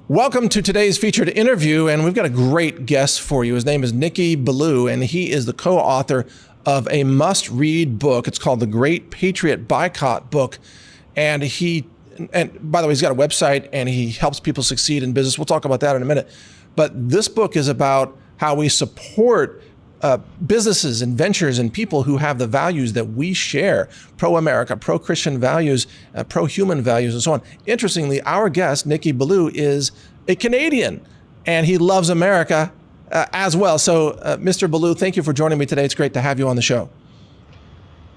Welcome to today's featured interview, and we've got a great guest for you. His name is Nicky Billou, and he is the co-author of a must-read book. It's called The Great Patriot Boycott book, and by the way, he's got a website, and he helps people succeed in business. We'll talk about that in a minute. But this book is about how we support businesses and ventures and people who have the values that we share, pro-America, pro-Christian values, pro-human values, and so on. Interestingly, our guest, Nicky Billou, is a Canadian, and he loves America as well. So, Mr. Billou, thank you for joining me today. It's great to have you on the show.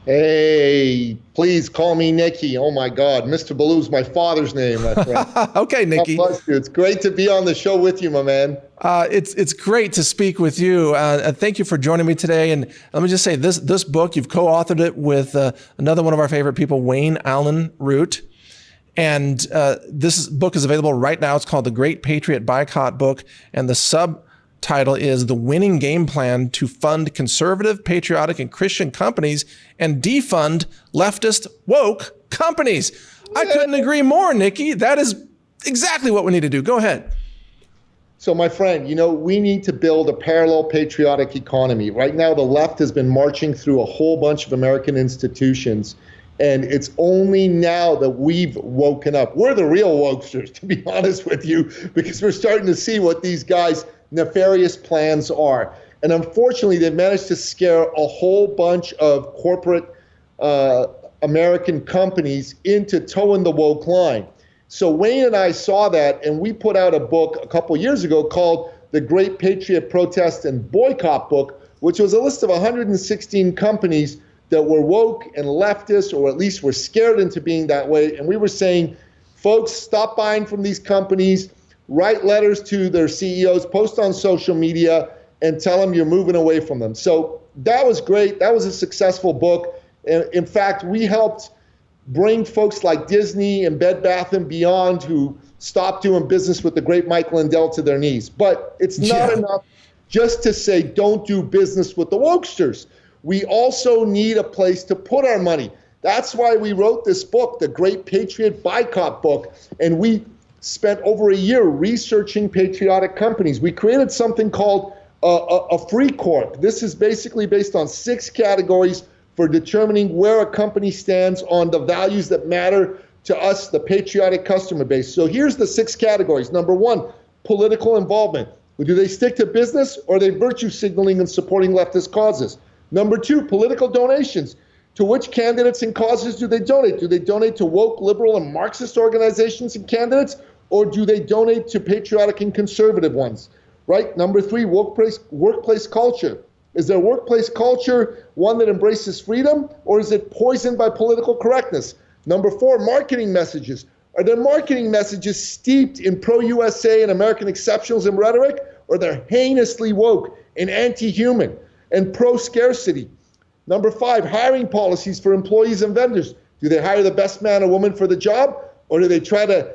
Hey, please call me Nicky. Oh my God, Mr. Billou's my father's name, my friend. Okay, Nicky. God bless you. It's great to be on the show with you, my man. It's great to speak with you. Thank you for joining me today. And let me just say, this book, you've co-authored it with another one of our favorite people, Wayne Allen Root. And this book is available right now. It's called The Great Patriot Boycott book. And the subtitle is The Winning Game Plan to Fund Conservative, Patriotic, and Christian Companies and Defund Leftist Woke Companies. I couldn't agree more, Nicky. That is exactly what we need to do. Go ahead. So my friend, we need to build a parallel patriotic economy. Right now, the left has been marching through a whole bunch of American institutions, and it's only now that we've woken up. We're the real wokesters, to be honest with you, because we're starting to see what these guys' nefarious plans are. And unfortunately, they've managed to scare a whole bunch of corporate American companies into towing the woke line. So Wayne and I saw that, and we put out a book a couple years ago called The Great Patriot Protest and Boycott book, which was a list of 116 companies that were woke and leftist, or at least were scared into being that way. And we were saying, folks, stop buying from these companies, write letters to their CEOs, post on social media, and tell them you're moving away from them. So that was great. That was a successful book. In fact, we helped bring folks like Disney and Bed Bath & Beyond, who stopped doing business with the great Michael Lindell, to their knees. But it's not enough just to say, don't do business with the wokesters. We also need a place to put our money. That's why we wrote this book, The Great Patriot Boycott book. And we spent over a year researching patriotic companies. We created something called a free corp. This is basically based on 6 categories for determining where a company stands on the values that matter to us, the patriotic customer base. So here's the 6 categories. Number 1, political involvement. Do they stick to business, or are they virtue signaling and supporting leftist causes? Number 2, political donations. To which candidates and causes do they donate? Do they donate to woke, liberal, and Marxist organizations and candidates, or do they donate to patriotic and conservative ones? Right? Number 3, workplace culture. Is their workplace culture one that embraces freedom, or is it poisoned by political correctness? Number 4, marketing messages. Are their marketing messages steeped in pro-USA and American exceptionalism rhetoric, or they're heinously woke and anti-human and pro-scarcity? Number 5, hiring policies for employees and vendors. Do they hire the best man or woman for the job, or do they try to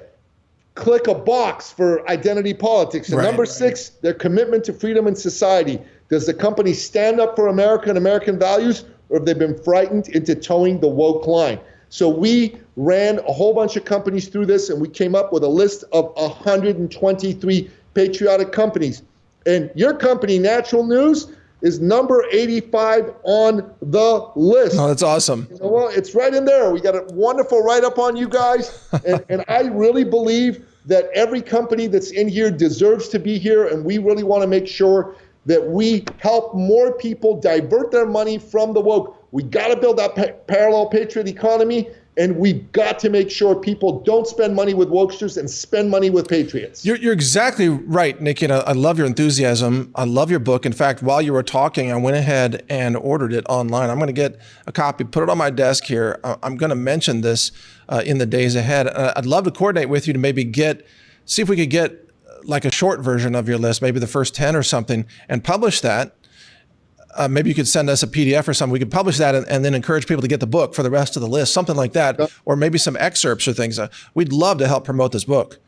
click a box for identity politics? And number 6, their commitment to freedom and society. Does the company stand up for America and American values, or have they been frightened into towing the woke line? So we ran a whole bunch of companies through this, and we came up with a list of 123 patriotic companies. And your company, Natural News, is number 85 on the list. Oh, that's awesome. Well, it's right in there. We got a wonderful write-up on you guys. And I really believe that every company that's in here deserves to be here, and we really want to make sure that we help more people divert their money from the woke. We got to build that parallel patriot economy, and we've got to make sure people don't spend money with wokesters and spend money with patriots. You're exactly right, Nicky, and I love your enthusiasm. I love your book. In fact, while you were talking, I went ahead and ordered it online. I'm going to get a copy, put it on my desk here. I'm going to mention this in the days ahead. I'd love to coordinate with you to see if we could get like a short version of your list, maybe the first 10 or something, and publish that. Maybe you could send us a PDF or something. We could publish that and then encourage people to get the book for the rest of the list, something like that, or maybe some excerpts or things. We'd love to help promote this book.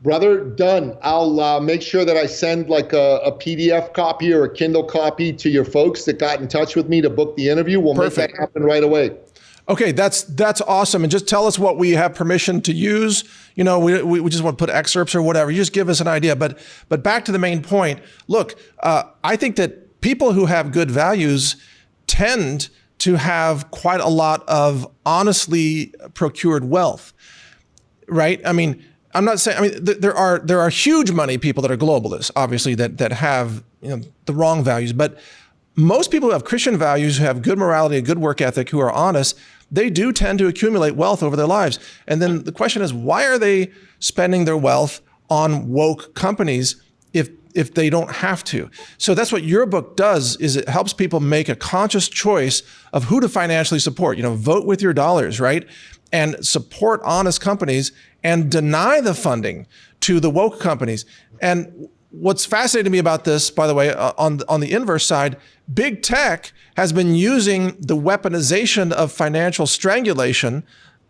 Brother, done. I'll make sure that I send like a PDF copy or a Kindle copy to your folks that got in touch with me to book the interview. We'll make that happen right away. Okay, that's awesome. And just tell us what we have permission to use. You know, we just want to put excerpts or whatever. You just give us an idea. But back to the main point. Look, I think that people who have good values tend to have quite a lot of honestly procured wealth, right? I mean, I'm not saying. I mean, there are huge money people that are globalists, obviously, that have, you know, the wrong values, but most people who have Christian values, who have good morality, a good work ethic, who are honest, they do tend to accumulate wealth over their lives. And then the question is, why are they spending their wealth on woke companies if they don't have to? So that's what your book does, is it helps people make a conscious choice of who to financially support. You know, vote with your dollars, right? And support honest companies and deny the funding to the woke companies. And what's fascinating to me about this, by the way, on the inverse side, big tech has been using the weaponization of financial strangulation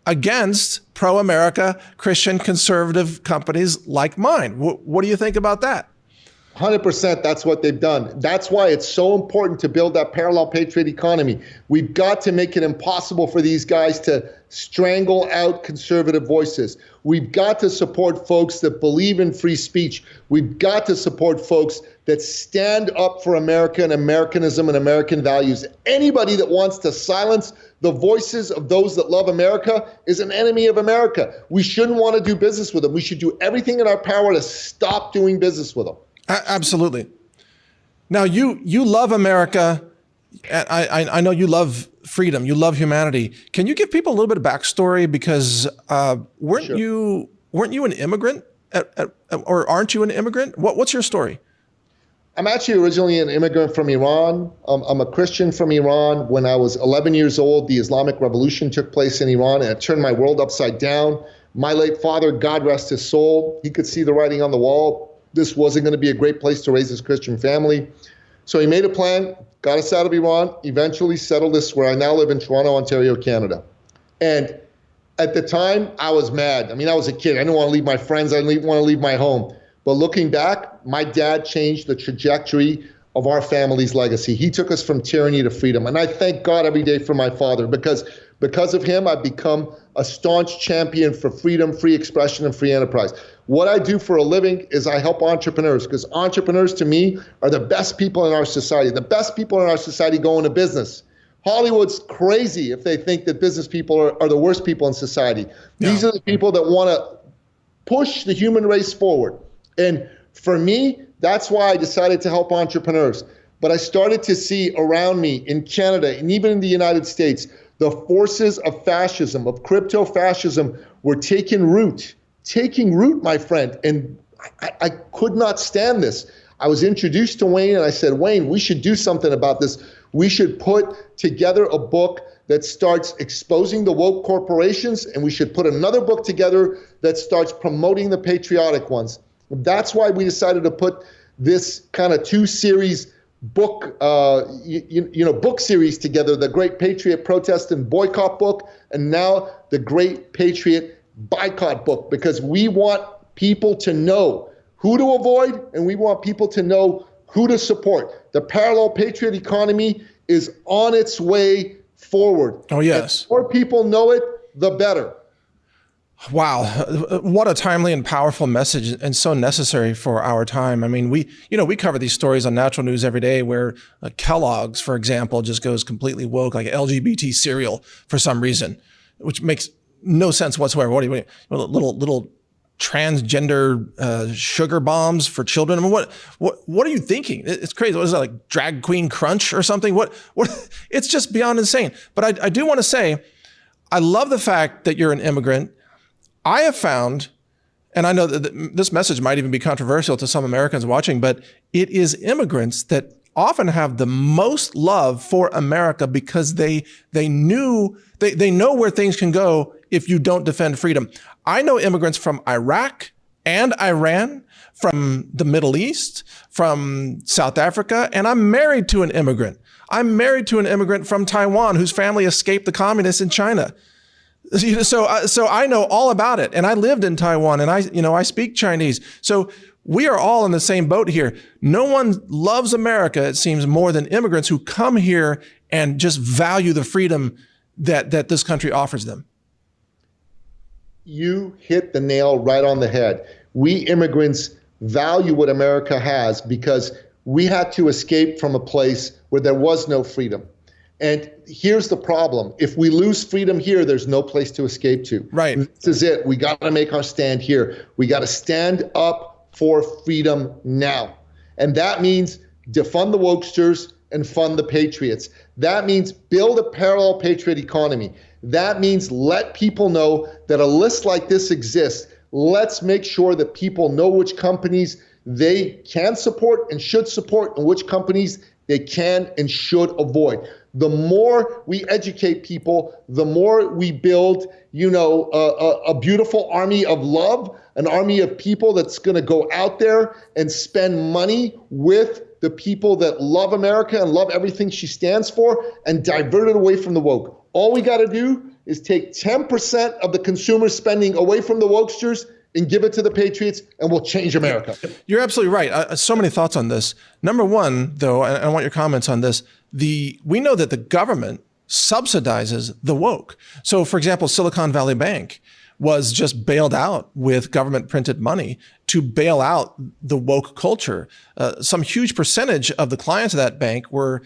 against pro-America, Christian, conservative companies like mine. What do you think about that? 100%, that's what they've done. That's why it's so important to build that parallel patriot economy. We've got to make it impossible for these guys to strangle out conservative voices. We've got to support folks that believe in free speech. We've got to support folks that stand up for America and Americanism and American values. Anybody that wants to silence the voices of those that love America is an enemy of America. We shouldn't want to do business with them. We should do everything in our power to stop doing business with them. Absolutely. Now, you love America. I know you love freedom. You love humanity. Can you give people a little bit of backstory? Because weren't you an immigrant, or aren't you an immigrant? What's your story? I'm actually originally an immigrant from Iran. I'm a Christian from Iran. When I was 11 years old, the Islamic Revolution took place in Iran, and it turned my world upside down. My late father, God rest his soul, he could see the writing on the wall. This wasn't going to be a great place to raise his Christian family. So he made a plan, got us out of Iran, eventually settled us where I now live in Toronto, Ontario, Canada. And at the time, I was mad. I mean, I was a kid. I didn't want to leave my friends. I didn't want to leave my home. But looking back, my dad changed the trajectory of our family's legacy. He took us from tyranny to freedom. And I thank God every day for my father, because of him, I've become a staunch champion for freedom, free expression, and free enterprise. What I do for a living is I help entrepreneurs, because entrepreneurs to me are the best people in our society. The best people in our society go into business. Hollywood's crazy if they think that business people are the worst people in society. Yeah. These are the people that want to push the human race forward. And for me, that's why I decided to help entrepreneurs. But I started to see around me in Canada and even in the United States, the forces of fascism, of crypto-fascism, were taking root, my friend. And I could not stand this. I was introduced to Wayne and I said, Wayne, we should do something about this. We should put together a book that starts exposing the woke corporations, and we should put another book together that starts promoting the patriotic ones. That's why we decided to put this kind of two-series book, book series together, the Great Patriot Protest and Boycott book, and now the Great Patriot Boycott book, because we want people to know who to avoid, and we want people to know who to support. The parallel patriot economy is on its way forward. Oh, yes. The more people know it, the better. Wow. What a timely and powerful message, and so necessary for our time. I mean, we cover these stories on Natural News every day where Kellogg's, for example, just goes completely woke, like LGBT cereal for some reason, which makes no sense whatsoever. What do you little transgender sugar bombs for children? I mean, what are you thinking? It's crazy. What is that, like drag queen crunch or something? What? It's just beyond insane. But I do want to say, I love the fact that you're an immigrant. I have found, and I know that this message might even be controversial to some Americans watching, but it is immigrants that often have the most love for America, because they know where things can go if you don't defend freedom. I know immigrants from Iraq and Iran, from the Middle East, from South Africa, and I'm married to an immigrant. I'm married to an immigrant from Taiwan whose family escaped the communists in China. So I know all about it, and I lived in Taiwan, and I speak Chinese. So we are all in the same boat here. No one loves America, it seems, more than immigrants who come here and just value the freedom that this country offers them? You hit the nail right on the head. We immigrants value what America has because we had to escape from a place where there was no freedom. And here's the problem. If we lose freedom here, there's no place to escape to. Right. This is it. We got to make our stand here. We got to stand up for freedom now. And that means defund the wokesters and fund the patriots. That means build a parallel patriot economy. That means let people know that a list like this exists. Let's make sure that people know which companies they can support and should support and which companies they can and should avoid. The more we educate people, the more we build, a beautiful army of love, an army of people that's going to go out there and spend money with the people that love America and love everything she stands for and divert it away from the woke. All we got to do is take 10% of the consumer spending away from the wokesters and give it to the patriots, and we'll change America. You're absolutely right. So many thoughts on this. Number one, though, and I want your comments on this, we know that the government subsidizes the woke. So, for example, Silicon Valley Bank was just bailed out with government printed money to bail out the woke culture. Some huge percentage of the clients of that bank were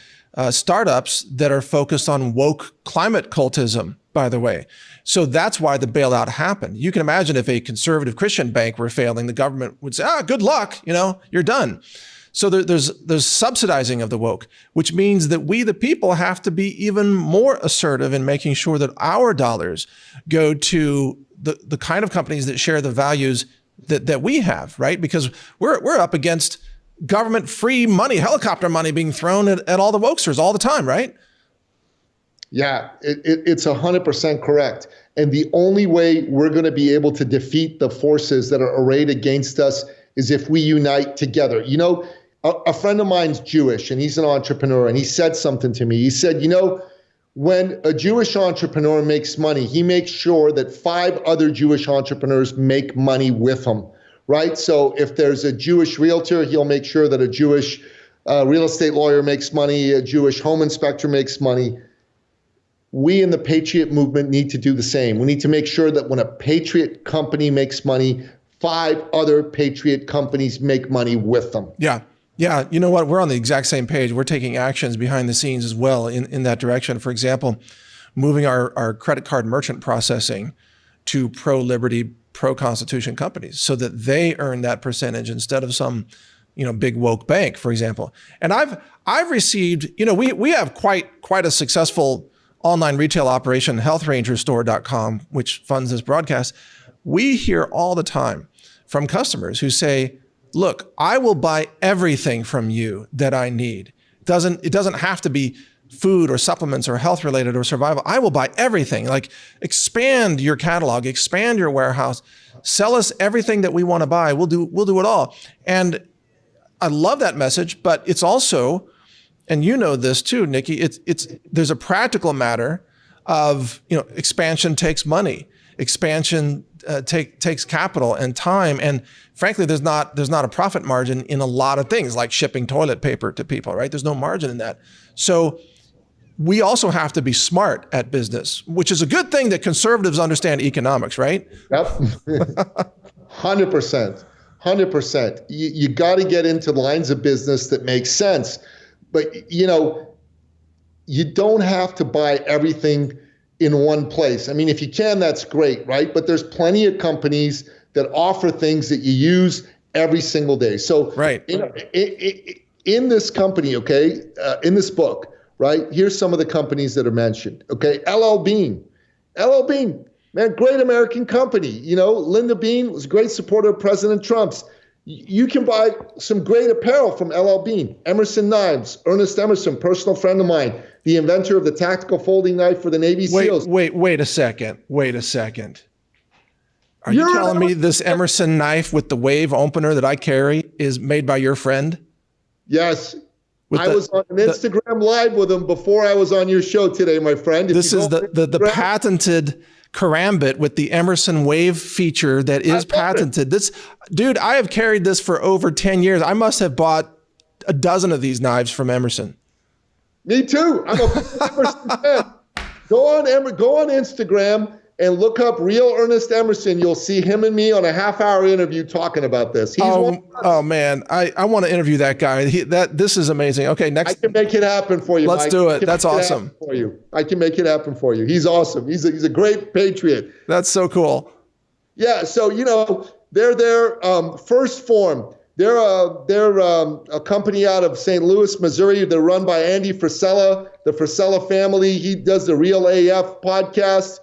startups that are focused on woke climate cultism, by the way. So that's why the bailout happened. You can imagine if a conservative Christian bank were failing, the government would say, good luck, you're done. So there's subsidizing of the woke, which means that we, the people, have to be even more assertive in making sure that our dollars go to the kind of companies that share the values that we have, right? Because we're up against government free money, helicopter money being thrown at all the wokesters all the time, right? Yeah, it's 100% correct. And the only way we're going to be able to defeat the forces that are arrayed against us is if we unite together. A friend of mine's Jewish and he's an entrepreneur, and he said something to me. He said, when a Jewish entrepreneur makes money, he makes sure that 5 other Jewish entrepreneurs make money with him, right? So if there's a Jewish realtor, he'll make sure that a Jewish real estate lawyer makes money, a Jewish home inspector makes money. We in the Patriot movement need to do the same. We need to make sure that when a Patriot company makes money, 5 other Patriot companies make money with them. Yeah. Yeah, you know what? We're on the exact same page. We're taking actions behind the scenes as well in that direction. For example, moving our credit card merchant processing to pro-liberty, pro-constitution companies so that they earn that percentage instead of some, big woke bank, for example. And I've received, we have quite a successful online retail operation, healthrangerstore.com, which funds this broadcast. We hear all the time from customers who say, look, I will buy everything from you that I need. It doesn't have to be food or supplements or health related or survival. I will buy everything. Like, expand your catalog, expand your warehouse, sell us everything that we want to buy. We'll do it all. And I love that message, but it's also, and you know this too, Nicky, there's a practical matter of, expansion takes money. Expansion takes capital and time, and frankly, there's not a profit margin in a lot of things like shipping toilet paper to people, right? There's no margin in that. So we also have to be smart at business, which is a good thing that conservatives understand economics, right? Yep, 100%. You got to get into lines of business that make sense, but you don't have to buy everything in one place. I mean, if you can, that's great, right? But there's plenty of companies that offer things that you use every single day. So right. In this company, okay, in this book, right, here's some of the companies that are mentioned, okay? LL Bean, man, great American company. Linda Bean was a great supporter of President Trump's. You can buy some great apparel from LL Bean. Emerson Knives, Ernest Emerson, personal friend of mine, the inventor of the tactical folding knife for the Navy SEALs. Wait a second. Are you telling me this Emerson knife with the wave opener that I carry is made by your friend? Yes. I was on an Instagram Live with him before I was on your show today, my friend. This is the patented karambit with the Emerson wave feature that is patented. Dude, I have carried this for over 10 years. I must have bought a dozen of these knives from Emerson. Me too. I'm a Emerson fan. Go on Instagram and look up Real Ernest Emerson. You'll see him and me on a half-hour interview talking about this. Oh man, I want to interview that guy. This is amazing. Okay, next. I can make it happen for you, Let's Mike. do it. That's awesome. For you. I can make it happen for you. He's awesome. He's a great patriot. That's so cool. Yeah, so they're their First Form. They're a company out of St. Louis, Missouri. They're run by Andy Frisella, the Frisella family. He does the Real AF podcast.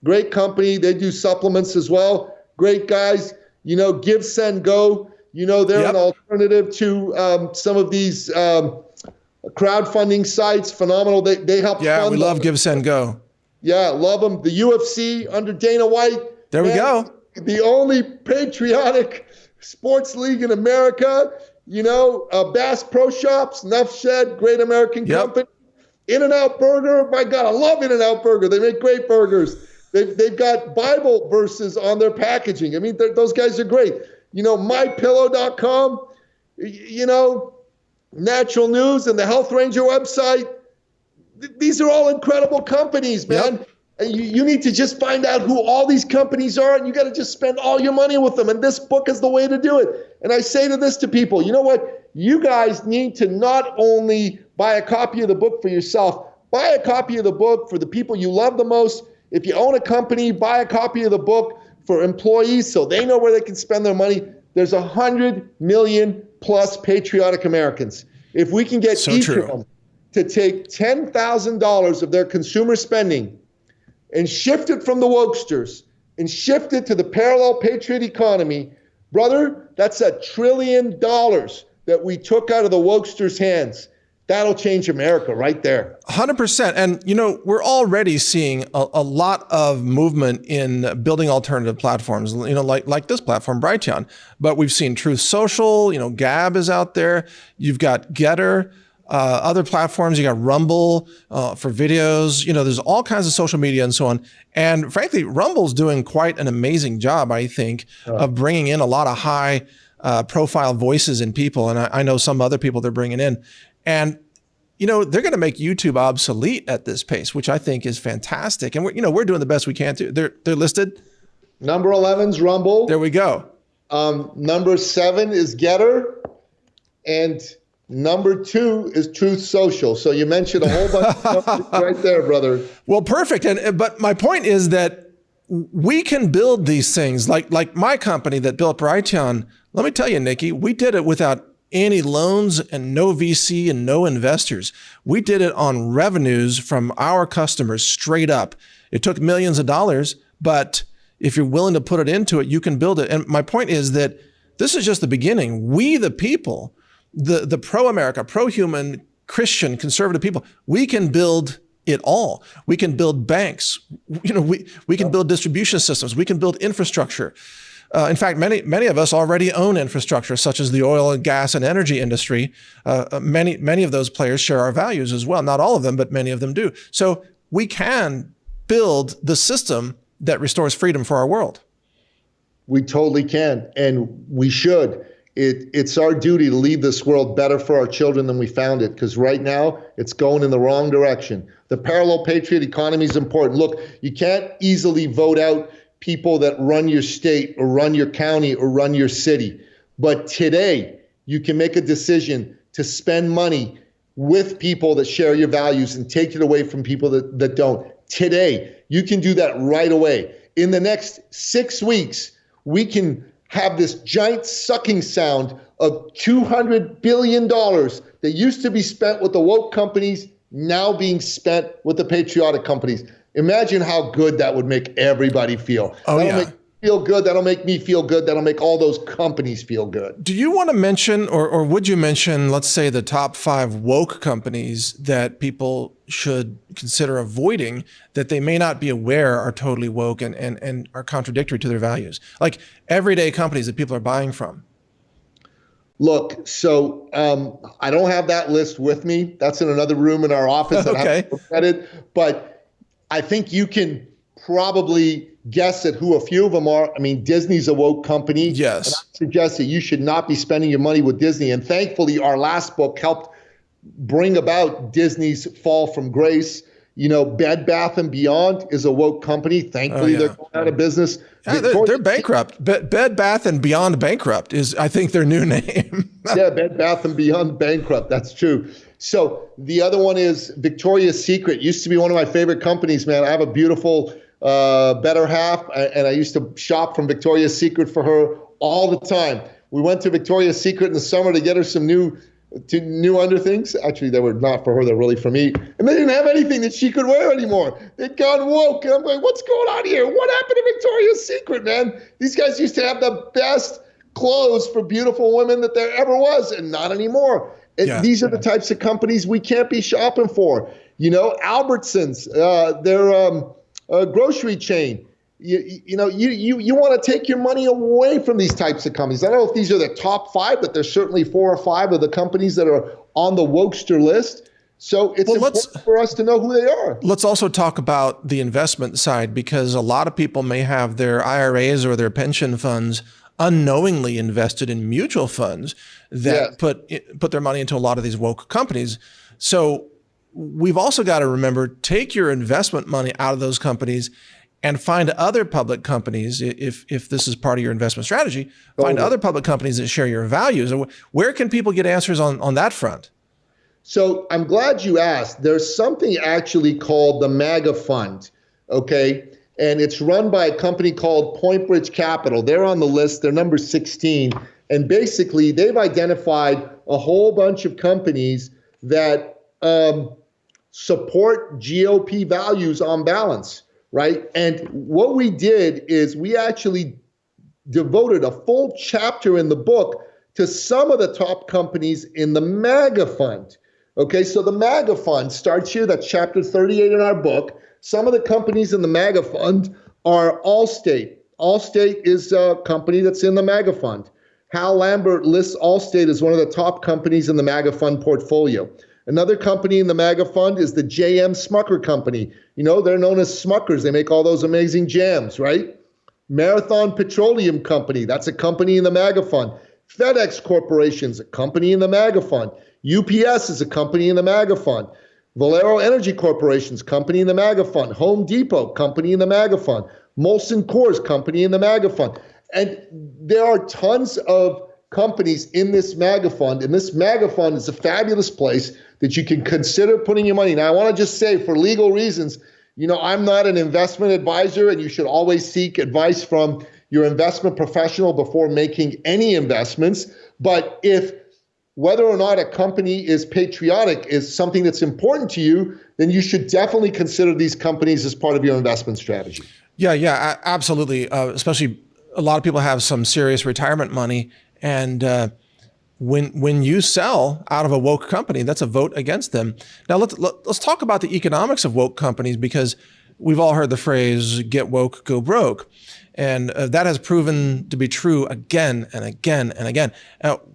Great company. They do supplements as well. Great guys. Give, Send, Go. They're an alternative to some of these crowdfunding sites. Phenomenal. They help. Yeah, we love Give, Send, Go. Yeah, love them. The UFC under Dana White. There we go. The only patriotic sports league in America. Bass Pro Shops, Nuff Shed, great American company. In-N-Out Burger. My God, I love In-N-Out Burger. They make great burgers. They've got Bible verses on their packaging. I mean, those guys are great. MyPillow.com, Natural News and the Health Ranger website. These are all incredible companies, man. Yep. And you need to just find out who all these companies are, and you got to just spend all your money with them. And this book is the way to do it. And I say to people, you know what? You guys need to not only buy a copy of the book for yourself, buy a copy of the book for the people you love the most. If you own a company, buy a copy of the book for employees so they know where they can spend their money. There's 100 million plus patriotic Americans. If we can get each of them to take $10,000 of their consumer spending and shift it from the wokesters and shift it to the parallel patriot economy, brother, that's $1 trillion that we took out of the wokesters' hands. That'll change America right there. 100%. And, we're already seeing a lot of movement in building alternative platforms, like this platform, Brighteon. But we've seen Truth Social, Gab is out there. You've got Getter, other platforms. You got Rumble for videos. There's all kinds of social media and so on. And frankly, Rumble's doing quite an amazing job, I think, of bringing in a lot of high profile voices and people. And I know some other people they're bringing in. And, they're going to make YouTube obsolete at this pace, which I think is fantastic. And we're doing the best we can too. They're listed. Number 11's Rumble. There we go. Number 7 is Getter. And number 2 is Truth Social. So you mentioned a whole bunch of stuff right there, brother. Well, perfect. But my point is that we can build these things like my company that built Brighteon. Let me tell you, Nicky, we did it without any loans and no VC and no investors. We did it on revenues from our customers straight up. It took millions of dollars, but if you're willing to put it into it, you can build it. And my point is that this is just the beginning. We, the people, the pro-America, pro-human, Christian, conservative people, we can build it all. We can build banks. We can build distribution systems. We can build infrastructure. In fact, many of us already own infrastructure, such as the oil and gas and energy industry. Many of those players share our values as well. Not all of them, but many of them do. So we can build the system that restores freedom for our world. We totally can, and we should. It's our duty to leave this world better for our children than we found it, because right now it's going in the wrong direction. The parallel patriot economy is important. Look, you can't easily vote out people that run your state or run your county or run your city. But today, you can make a decision to spend money with people that share your values and take it away from people that don't. Today, you can do that right away. In the next 6 weeks, we can have this giant sucking sound of $200 billion that used to be spent with the woke companies now being spent with the patriotic companies. Imagine how good that would make everybody feel. That'll make me feel good. That'll make me feel good. That'll make all those companies feel good. Do you want to mention, or would you mention, let's say, the top 5 woke companies that people should consider avoiding that they may not be aware are totally woke and are contradictory to their values? Like everyday companies that people are buying from. Look, so I don't have that list with me. That's in another room in our office. Okay. I haven't looked at it, but I think you can probably guess at who a few of them are. I mean, Disney's a woke company. Yes. And I suggest that you should not be spending your money with Disney. And thankfully, our last book helped bring about Disney's fall from grace. Bed Bath & Beyond is a woke company. Thankfully, they're going out of business. Yeah, they're bankrupt. Bed Bath & Beyond Bankrupt is, I think, their new name. Yeah, Bed Bath & Beyond Bankrupt. That's true. So the other one is Victoria's Secret. Used to be one of my favorite companies, man. I have a beautiful better half, and I used to shop from Victoria's Secret for her all the time. We went to Victoria's Secret in the summer to get her some new underthings. Actually, they were not for her, they're really for me. And they didn't have anything that she could wear anymore. They'd gone woke. And I'm like, what's going on here? What happened to Victoria's Secret, man? These guys used to have the best clothes for beautiful women that there ever was, and not anymore. These are the types of companies we can't be shopping for. Albertsons, they're a grocery chain. You want to take your money away from these types of companies. I don't know if these are the top 5, but there's certainly 4 or 5 of the companies that are on the wokester list. So it's important for us to know who they are. Let's also talk about the investment side, because a lot of people may have their IRAs or their pension funds unknowingly invested in mutual funds that put their money into a lot of these woke companies. So we've also got to remember, take your investment money out of those companies and find other public companies. If this is part of your investment strategy, find other public companies that share your values. Where can people get answers on that front? So I'm glad you asked. There's something actually called the MAGA Fund, okay? And it's run by a company called Point Bridge Capital. They're on the list. They're number 16. And basically, they've identified a whole bunch of companies that support GOP values on balance, right? And what we did is we actually devoted a full chapter in the book to some of the top companies in the MAGA Fund. Okay, so the MAGA Fund starts here. That's chapter 38 in our book. Some of the companies in the MAGA Fund are Allstate. Allstate is a company that's in the MAGA Fund. Hal Lambert lists Allstate as one of the top companies in the MAGA Fund portfolio. Another company in the MAGA Fund is the J.M. Smucker Company. They're known as Smuckers. They make all those amazing jams, right? Marathon Petroleum Company, that's a company in the MAGA Fund. FedEx Corporation's a company in the MAGA Fund. UPS is a company in the MAGA Fund. Valero Energy Corporation's company in the MAGA Fund. Home Depot, company in the MAGA Fund. Molson Coors, company in the MAGA Fund. And there are tons of companies in this MAGA Fund, and this MAGA Fund is a fabulous place that you can consider putting your money. Now, I want to just say, for legal reasons, I'm not an investment advisor, and you should always seek advice from your investment professional before making any investments. But if whether or not a company is patriotic is something that's important to you, then you should definitely consider these companies as part of your investment strategy. Yeah, absolutely. Especially a lot of people have some serious retirement money, and when you sell out of a woke company, that's a vote against them. Now let's talk about the economics of woke companies, because we've all heard the phrase "get woke, go broke," and that has proven to be true again and again and again.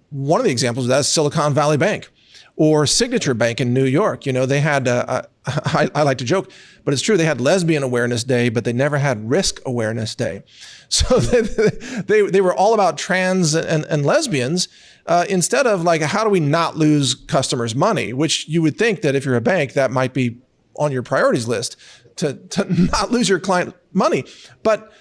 One of the examples of that is Silicon Valley Bank or Signature Bank in New York. They had, I like to joke, but it's true, they had Lesbian Awareness Day, but they never had Risk Awareness Day. So they were all about trans and lesbians instead of like, how do we not lose customers' money, which you would think that if you're a bank, that might be on your priorities list to not lose your client money. But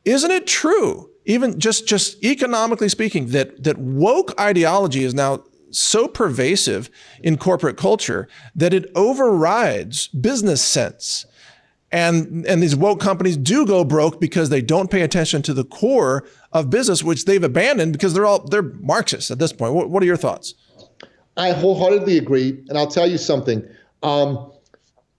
isn't it true, even just economically speaking, that woke ideology is now so pervasive in corporate culture that it overrides business sense? And these woke companies do go broke because they don't pay attention to the core of business, which they've abandoned because they're Marxists at this point. What are your thoughts? I wholeheartedly agree. And I'll tell you something.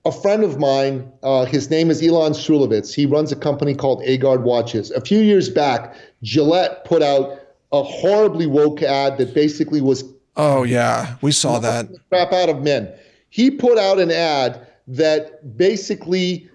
A friend of mine, his name is Elon Srulovitz. He runs a company called Agard Watches. A few years back, Gillette put out a horribly woke ad that basically was... Oh, yeah. We saw that. Crap out of men. He put out an ad that basically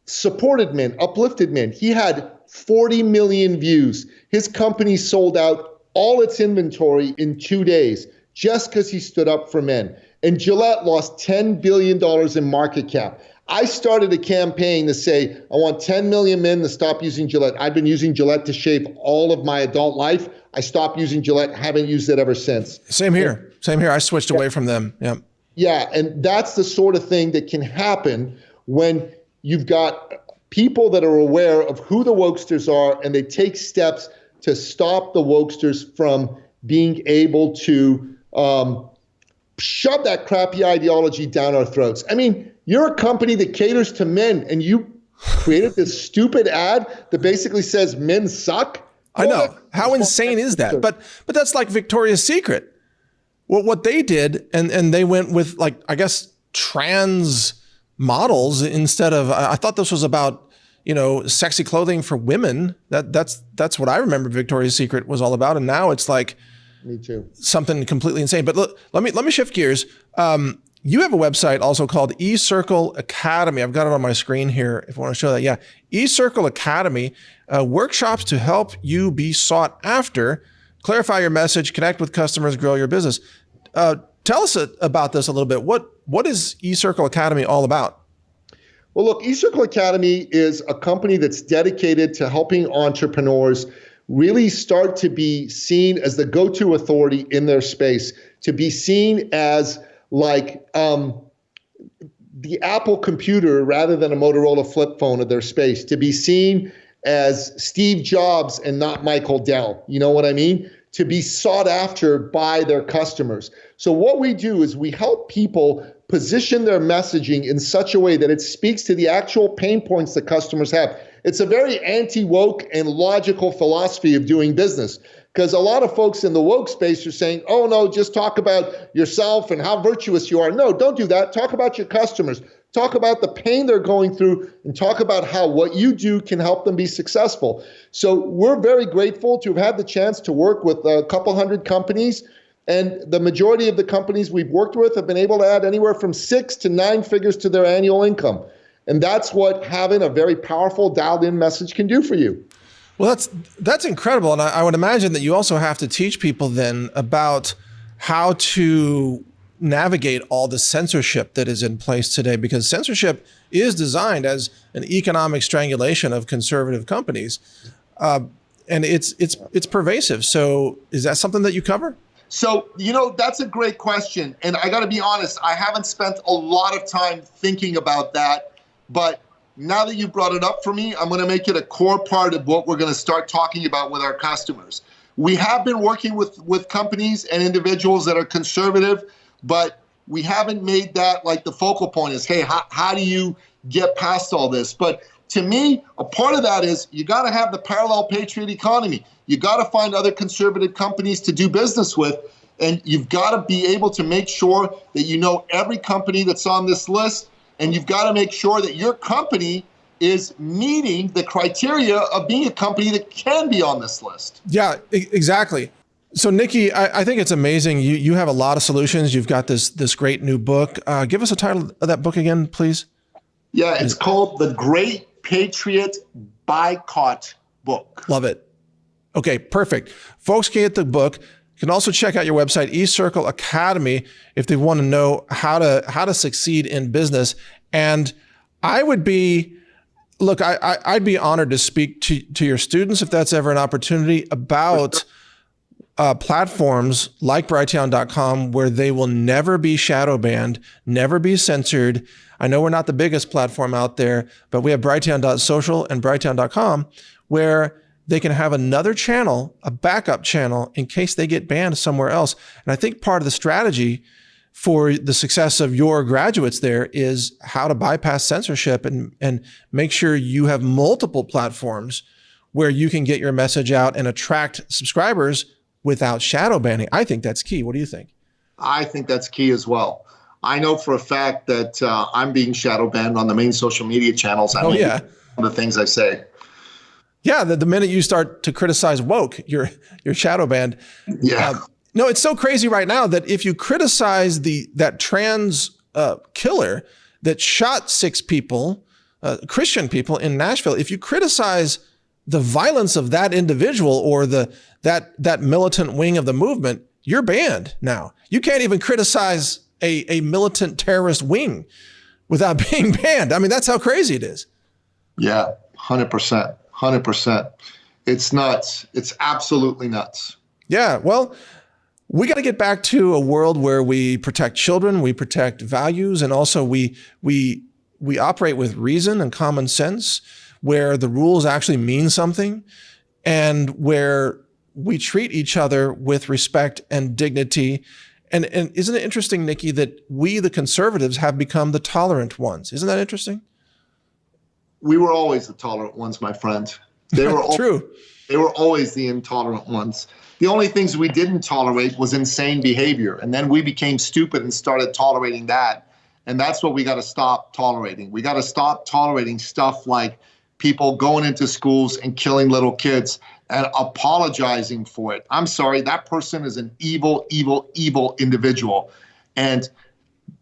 supported men, uplifted men. He had 40 million views. His company sold out all its inventory in 2 days just because he stood up for men. And Gillette lost $10 billion in market cap. I started a campaign to say, I want 10 million men to stop using Gillette. I've been using Gillette to shave all of my adult life. I stopped using Gillette, haven't used it ever since. Same here. I switched away from them. Yeah. Yeah, and that's the sort of thing that can happen when you've got people that are aware of who the wokesters are and they take steps to stop the wokesters from being able to shove that crappy ideology down our throats. I mean, you're a company that caters to men and you created this stupid ad that basically says men suck. I know. How insane is that? But that's like Victoria's Secret. Well, what they did, and they went with, like, I guess, trans models instead of, I thought this was about, sexy clothing for women. That's what I remember Victoria's Secret was all about. And now it's like, me too, something completely insane. But look, let me shift gears. You have a website also called eCircle Academy. I've got it on my screen here if I want to show that. Yeah, eCircle Academy, workshops to help you be sought after, clarify your message, connect with customers, grow your business. Tell us about this a little bit. What is eCircle Academy all about? Well, look, eCircle Academy is a company that's dedicated to helping entrepreneurs really start to be seen as the go-to authority in their space, to be seen as like the Apple computer rather than a Motorola flip phone of their space, to be seen as Steve Jobs and not Michael Dell. You know what I mean? To be sought after by their customers. So what we do is we help people position their messaging in such a way that it speaks to the actual pain points that customers have. It's a very anti-woke and logical philosophy of doing business, because a lot of folks in the woke space are saying, oh no, just talk about yourself and how virtuous you are. No, don't do that. Talk about your customers. Talk about the pain they're going through and talk about how what you do can help them be successful. So we're very grateful to have had the chance to work with a couple hundred companies. And the majority of the companies we've worked with have been able to add anywhere from 6 to 9 figures to their annual income. And that's what having a very powerful dialed-in message can do for you. Well, that's incredible. And I would imagine that you also have to teach people then about how to navigate all the censorship that is in place today, because censorship is designed as an economic strangulation of conservative companies. And it's pervasive. So is that something that you cover? So, that's a great question. And I got to be honest, I haven't spent a lot of time thinking about that. But now that you brought it up for me, I'm going to make it a core part of what we're going to start talking about with our customers. We have been working with companies and individuals that are conservative, but we haven't made that like the focal point is, hey, how do you get past all this? But to me, a part of that is you got to have the parallel patriot economy. You got to find other conservative companies to do business with, and you've got to be able to make sure that you know every company that's on this list, and you've got to make sure that your company is meeting the criteria of being a company that can be on this list. Yeah, exactly. So Nicky, I think it's amazing. You have a lot of solutions. You've got this great new book. Give us a title of that book again, please. Yeah, it's called The Great Patriot Boycott Book. Love it. Okay, perfect. Folks can get the book. You can also check out your website, eCircle Academy, if they want to know how to succeed in business. And I'd be honored to speak to your students, if that's ever an opportunity, about platforms like Brighteon.com, where they will never be shadow banned, never be censored. I know we're not the biggest platform out there, but we have Brighteon.social and Brighteon.com, where they can have another channel, a backup channel, in case they get banned somewhere else. And I think part of the strategy for the success of your graduates there is how to bypass censorship and make sure you have multiple platforms where you can get your message out and attract subscribers without shadow banning. I think that's key. What do you think? I think that's key as well. I know for a fact that I'm being shadow banned on the main social media channels. Yeah. The things I say. Yeah, the minute you start to criticize woke, you're shadow banned. Yeah. No, it's so crazy right now that if you criticize that trans killer that shot 6 people, Christian people in Nashville, if you criticize the violence of that individual or that militant wing of the movement, you're banned now. You can't even criticize a militant terrorist wing without being banned. I mean, that's how crazy it is. Yeah, 100%. 100%. It's nuts. It's absolutely nuts. Yeah. Well, We got to get back to a world where we protect children, we protect values, and also we operate with reason and common sense, where the rules actually mean something, and where we treat each other with respect and dignity. And isn't it interesting, Nicky, that we, the conservatives, have become the tolerant ones? Isn't that interesting? We were always the tolerant ones, my friend. They were true. They were always the intolerant ones. The only things we didn't tolerate was insane behavior. And then we became stupid and started tolerating that. And that's what we got to stop tolerating. We got to stop tolerating stuff like people going into schools and killing little kids and apologizing for it. I'm sorry, that person is an evil, evil, evil individual. And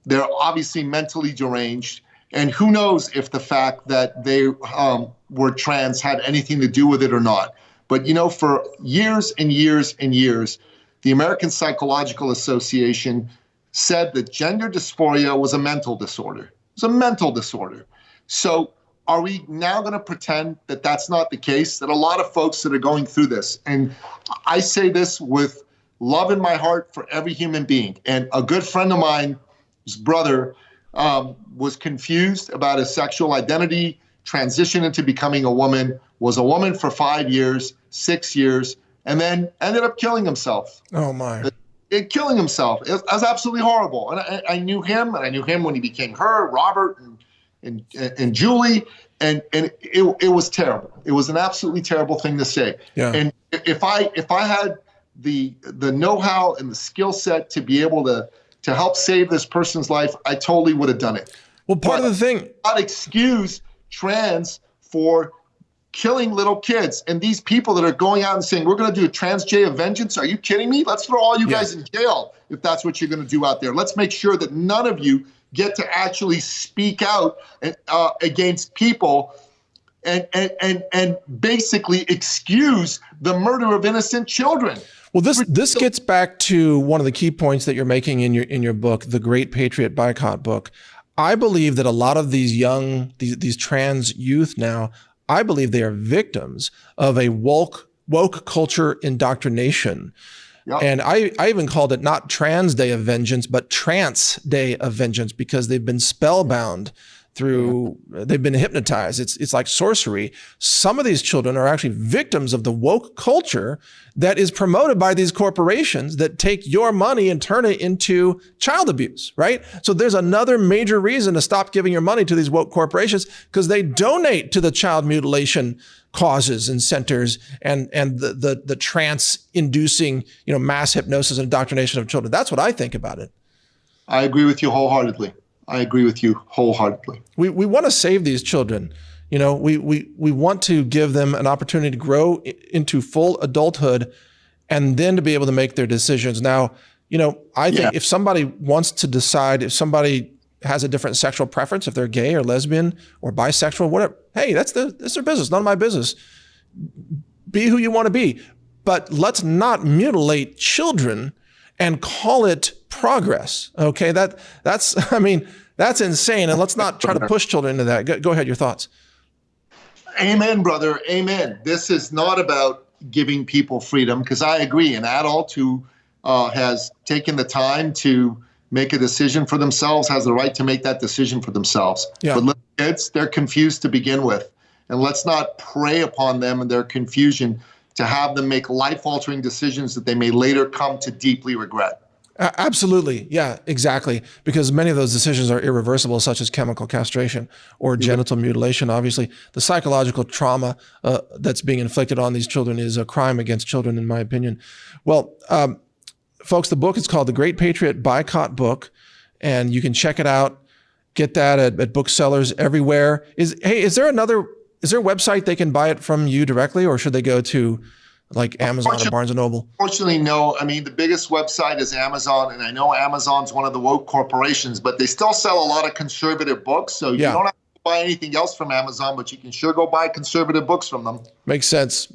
they're obviously mentally deranged. And who knows if the fact that they were trans had anything to do with it or not. But, you know, for years and years and years, the American Psychological Association said that gender dysphoria was a mental disorder. It's a mental disorder. So are we now going to pretend that that's not the case? That a lot of folks that are going through this, and I say this with love in my heart for every human being. And a good friend of mine, his brother, was confused about his sexual identity, transitioned into becoming a woman, was a woman for 5 years, 6 years, and then ended up killing himself. Oh, my. Killing himself. It was absolutely horrible. And I knew him, and I knew him when he became her, Robert, and Julie, and it was terrible. It was an absolutely terrible thing to say. Yeah. And if I had the know-how and the skill set to be able to help save this person's life, I totally would have done it. Well, part of the thing, not excuse trans for killing little kids. And these people that are going out and saying, we're going to do a trans day of vengeance. Are you kidding me? Let's throw all you guys in jail if that's what you're going to do out there. Let's make sure that none of you get to actually speak out against people and basically excuse the murder of innocent children. Well, this gets back to one of the key points that you're making in your book, the Great Patriot Boycott book. I believe that a lot of these these trans youth now, I believe they are victims of a woke culture indoctrination. Yep. And I even called it not Trans Day of Vengeance, but Trance Day of Vengeance, because they've been spellbound through, they've been hypnotized. It's like sorcery. Some of these children are actually victims of the woke culture that is promoted by these corporations that take your money and turn it into child abuse, right? So there's another major reason to stop giving your money to these woke corporations, because they donate to the child mutilation causes and centers and the trance inducing, mass hypnosis and indoctrination of children. That's what I think about it. I agree with you wholeheartedly. We want to save these children. We want to give them an opportunity to grow into full adulthood and then to be able to make their decisions. Now, I think if somebody wants to decide, if somebody has a different sexual preference, if they're gay or lesbian or bisexual, whatever, hey, that's their business, none of my business. Be who you want to be. But let's not mutilate children and call it progress. Okay, that's insane. And let's not try to push children into that. Go ahead, your thoughts. Amen, brother. Amen. This is not about giving people freedom, because I agree, an adult who has taken the time to make a decision for themselves has the right to make that decision for themselves. Yeah. But little kids, they're confused to begin with. And let's not prey upon them and their confusion to have them make life-altering decisions that they may later come to deeply regret. Absolutely. Yeah, exactly. Because many of those decisions are irreversible, such as chemical castration or genital mutilation. Obviously, the psychological trauma that's being inflicted on these children is a crime against children, in my opinion. Well, folks, the book is called The Great Patriot Boycott Book, and you can check it out. Get that at booksellers everywhere. Is there a website they can buy it from you directly, or should they go to like Amazon or Barnes & Noble? Fortunately, no. I mean, the biggest website is Amazon, and I know Amazon's one of the woke corporations, but they still sell a lot of conservative books, so you don't have to buy anything else from Amazon, but you can sure go buy conservative books from them. Makes sense.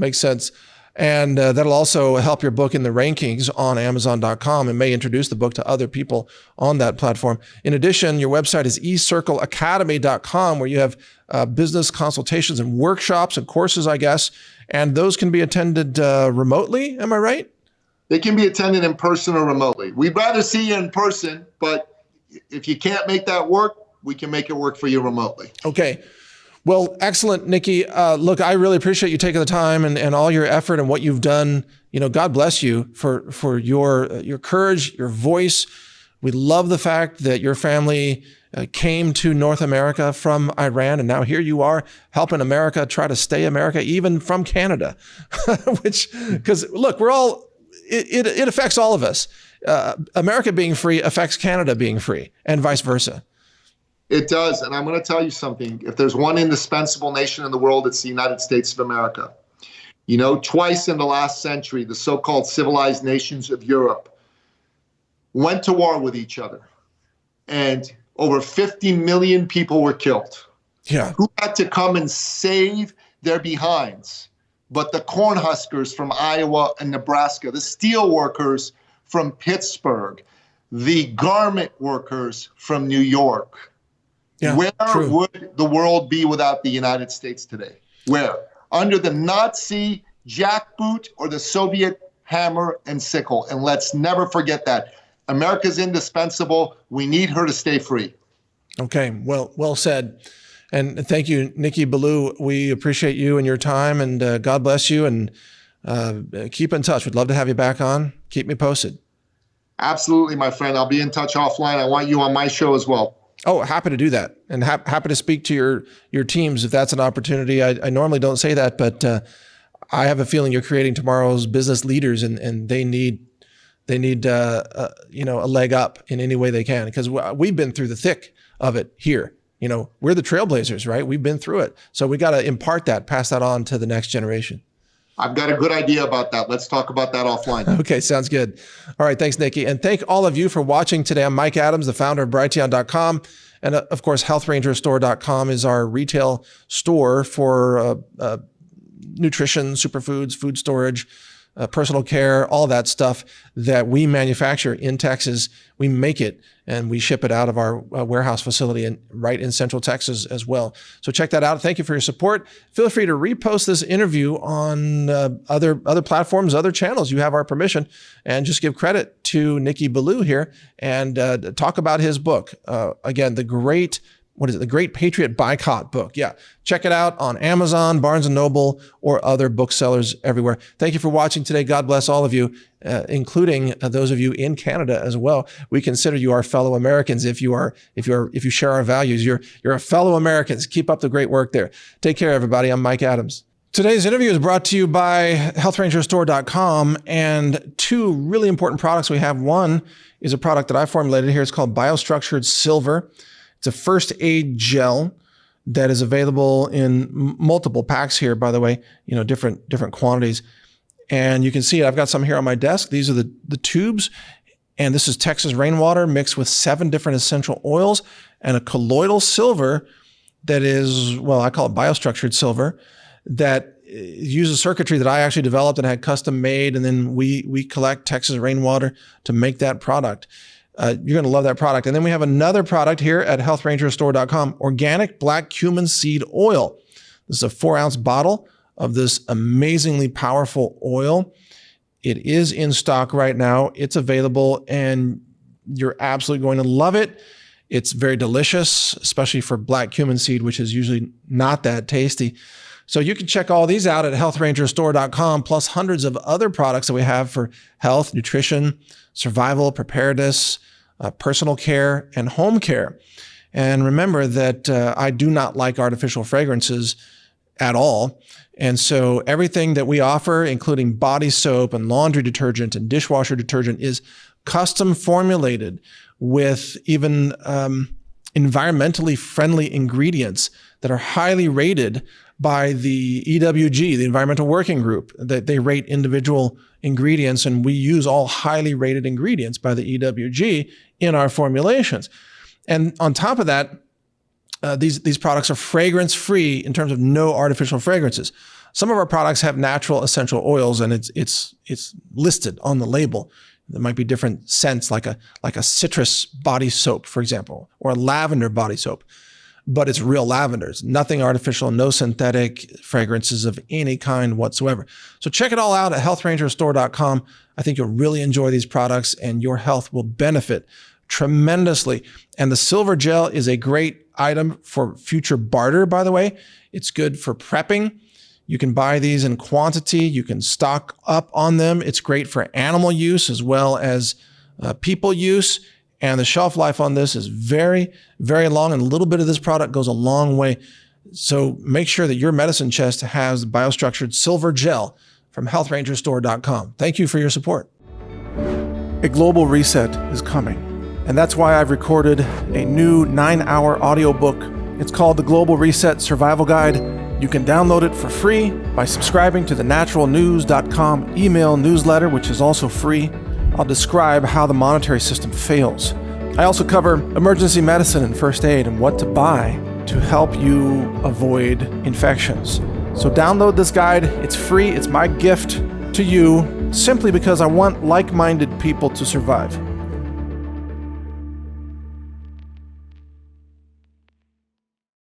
And that'll also help your book in the rankings on Amazon.com and may introduce the book to other people on that platform. In addition, your website is eCircleAcademy.com, where you have business consultations and workshops and courses, I guess, and those can be attended remotely. Am I right? They can be attended in person or remotely. We'd rather see you in person, but if you can't make that work, we can make it work for you remotely. Okay. Well, excellent, Nicky. Look, I really appreciate you taking the time and all your effort and what you've done. You know, God bless you for your courage, your voice. We love the fact that your family came to North America from Iran, and now here you are helping America try to stay America, even from Canada, because look, we're all, it affects all of us. America being free affects Canada being free, and vice versa. It does. And I'm going to tell you something. If there's one indispensable nation in the world, it's the United States of America. You know, twice in the last century, the so-called civilized nations of Europe went to war with each other. And over 50 million people were killed. Yeah. Who had to come and save their behinds? But the Cornhuskers from Iowa and Nebraska, the steel workers from Pittsburgh, the garment workers from New York. Yeah, Where true. would the world be without the United States today? Where? Under the Nazi jackboot or the Soviet hammer and sickle. And let's never forget that. America's indispensable. We need her to stay free. Okay, well said. And thank you, Nicky Billou. We appreciate you and your time, and God bless you, and keep in touch. We'd love to have you back on. Keep me posted. Absolutely, my friend. I'll be in touch offline. I want you on my show as well. Oh, happy to do that, and happy to speak to your teams if that's an opportunity. I normally don't say that, but I have a feeling you're creating tomorrow's business leaders, and they need a leg up in any way they can, because we've been through the thick of it here. You know, we're the trailblazers, right? We've been through it, so we got to impart that, pass that on to the next generation. I've got a good idea about that. Let's talk about that offline. Okay, sounds good. All right, thanks, Nicky. And thank all of you for watching today. I'm Mike Adams, the founder of Brighteon.com. And of course, HealthRangerStore.com is our retail store for nutrition, superfoods, food storage, personal care, all that stuff that we manufacture in Texas. We make it and we ship it out of our warehouse facility right in Central Texas as well. So check that out. Thank you for your support. Feel free to repost this interview on other platforms, other channels. You have our permission, and just give credit to Nicky Billou here and talk about his book. Again, the Great Patriot boycott book. Yeah, check it out on Amazon, Barnes & Noble, or other booksellers everywhere. Thank you for watching today. God bless all of you, including those of you in Canada as well. We consider you our fellow Americans. If you share our values, you're a fellow Americans. Keep up the great work there. Take care, everybody. I'm Mike Adams. Today's interview is brought to you by HealthRangerStore.com, and two really important products we have. One is a product that I formulated here. It's called Biostructured Silver. It's a first aid gel that is available in multiple packs here, by the way, different quantities. And you can see it. I've got some here on my desk. These are the tubes. And this is Texas rainwater mixed with 7 different essential oils and a colloidal silver that is, well, I call it biostructured silver, that uses circuitry that I actually developed and had custom made. And then we collect Texas rainwater to make that product. You're going to love that product. And then we have another product here at HealthRangerStore.com, organic black cumin seed oil. This is a 4-ounce bottle of this amazingly powerful oil. It is in stock right now. It's available, and you're absolutely going to love it. It's very delicious, especially for black cumin seed, which is usually not that tasty. So you can check all these out at HealthRangerStore.com, plus hundreds of other products that we have for health, nutrition, survival, preparedness, personal care, and home care. And remember that I do not like artificial fragrances at all. And so everything that we offer, including body soap and laundry detergent and dishwasher detergent, is custom formulated with even environmentally friendly ingredients that are highly rated by the EWG, the Environmental Working Group. That they rate individual ingredients, and we use all highly rated ingredients by the EWG in our formulations. And on top of that, these products are fragrance-free in terms of no artificial fragrances. Some of our products have natural essential oils, and it's listed on the label. There might be different scents, like a citrus body soap, for example, or a lavender body soap. but it's real lavenders, nothing artificial, no synthetic fragrances of any kind whatsoever. So check it all out at healthrangerstore.com. I think you'll really enjoy these products and your health will benefit tremendously. And the silver gel is a great item for future barter, by the way. It's good for prepping. You can buy these in quantity. You can stock up on them. It's great for animal use as well as people use. And the shelf life on this is very, very long. And a little bit of this product goes a long way. So make sure that your medicine chest has biostructured silver gel from healthrangerstore.com. Thank you for your support. A global reset is coming. And that's why I've recorded a new 9-hour audiobook. It's called The Global Reset Survival Guide. You can download it for free by subscribing to the naturalnews.com email newsletter, which is also free. I'll describe how the monetary system fails. I also cover emergency medicine and first aid and what to buy to help you avoid infections. So download this guide. It's free. It's my gift to you simply because I want like-minded people to survive.